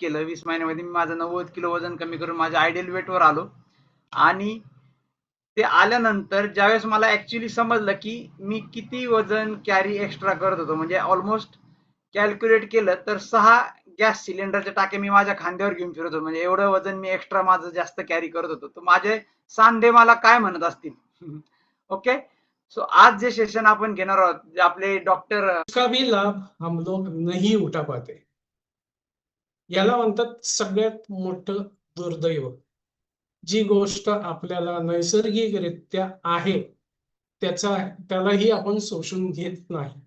केलं. 20 महिन्यामध्ये मी माझं 90 किलो वजन कमी करून माझ्या आयडियल वेटवर आलो. आणि ते आल्यानंतर ज्यावेळेस मला ऍक्च्युली समजलं की मी किती वजन कॅरी एक्स्ट्रा करत होतो, म्हणजे ऑलमोस्ट कॅल्क्युलेट केलं तर 6 गॅस सिलेंडरच्या टाक्या मी माझ्या खांद्यावर घेऊन फिरत होतो. म्हणजे एवढं वजन मी एक्स्ट्रा माझं जास्त कॅरी करत होतो. तर माझे सांधे मला काय म्हणत असतील. ओके, सो आज जे सेशन आपण घेणार आहोत, आपले डॉक्टर का भी लाभ हम लोग नहीं उठा पाते, याला म्हणतात सगळ्यात मोठं दुर्दैव. जी गोष्ट आपल्याला नैसर्गिकरित्या आहे त्यालाही आपण शोषून घेत नाही.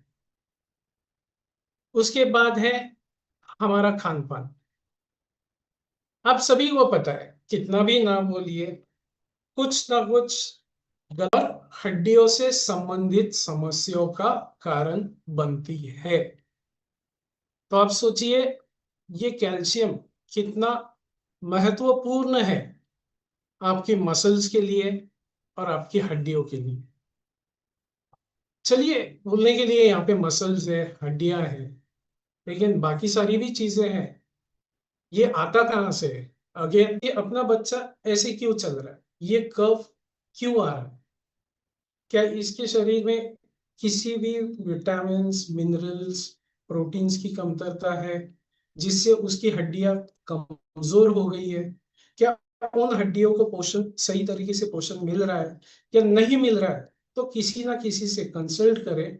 उसके बाद है हमारा खान पान. आप सभी को पता है, कितना भी ना बोलिए, कुछ ना कुछ गलत हड्डियों से संबंधित समस्याओं का कारण बनती है. तो आप सोचिए ये कैल्शियम कितना महत्वपूर्ण है आपकी मसल्स के लिए और आपकी हड्डियों के लिए. चलिए, बोलने के लिए यहाँ पे मसल्स है, हड्डियां है, लेकिन बाकी सारी भी चीजें हैं. ये आता कहाँ से है? अगेन, ये अपना बच्चा ऐसे क्यों चल रहा है, ये कर्व क्यों आ रहा है? क्या इसके शरीर में किसी भी विटामिन, मिनरल्स, प्रोटीन्स की कमतरता है जिससे उसकी हड्डियां कमजोर हो गई है? क्या उन हड्डियों को पोषण, सही तरीके से पोषण मिल रहा है या नहीं मिल रहा है? तो किसी ना किसी से कंसल्ट करें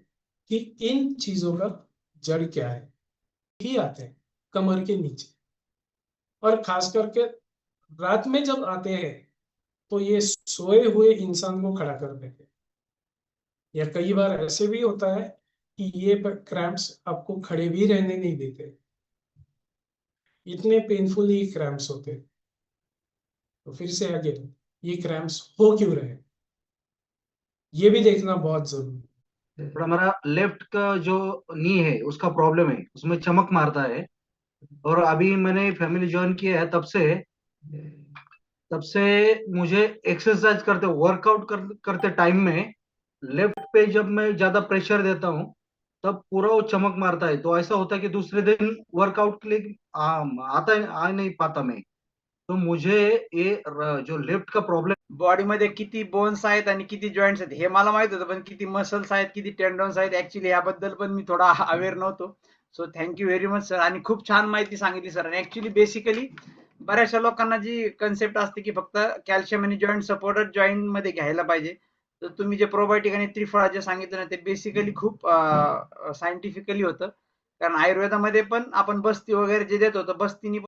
कि इन चीजों का जड़ क्या है. ही आते हैं कमर के नीचे, और खास करके रात में जब आते हैं तो ये सोए हुए इंसान को खड़ा कर देते हैं. या कई बार ऐसे भी होता है कि ये क्रैम्प्स आपको खड़े भी रहने नहीं देते, इतने पेनफुल ये क्रैम्प्स होते हैं. तो फिर से आगे, ये क्रैम्प्स हो क्यों रहे, ये भी देखना बहुत जरूरी है. पर हमारा लेफ्ट का जो नी है उसका प्रॉब्लम है, उसमें चमक मारता है. और अभी मैंने फैमिली ज्वाइन किया है, तब से मुझे एक्सरसाइज करते, वर्कआउट करते टाइम में लेफ्ट पे जब मैं ज्यादा प्रेशर देता हूँ तब पूरा वो चमक मारता है. तो ऐसा होता है कि दूसरे दिन वर्कआउट के लिए आ नहीं पाता मैं. तो मुझे ये जो लेफ्ट का प्रॉब्लम, बॉडीमध्ये किती बोन्स आहेत आणि किती जॉईंट्स आहेत हे मला माहित होतं, पण किती मसल्स आहेत, किती टेंडॉन्स आहेत, ऍक्च्युली याबद्दल पण मी थोडा अवेअर नव्हतो. So thank you very much sir, आणि खूप छान माहिती सांगितली सर. आणि ऍक्च्युली बेसिकली बऱ्याचशा लोकांना जी कन्सेप्ट असते की फक्त कॅल्शियम आणि जॉईंट सपोर्टर जॉईंट मध्ये घ्यायला पाहिजे, तर तुम्ही जे प्रोबायोटिक आणि त्रिफळा जे सांगितलं ना ते बेसिकली खूप सायंटिफिकली होतं. कारण आयुर्वेदामध्ये पण आपण बस्ती वगैरे जे देतो, तर बस्तीनी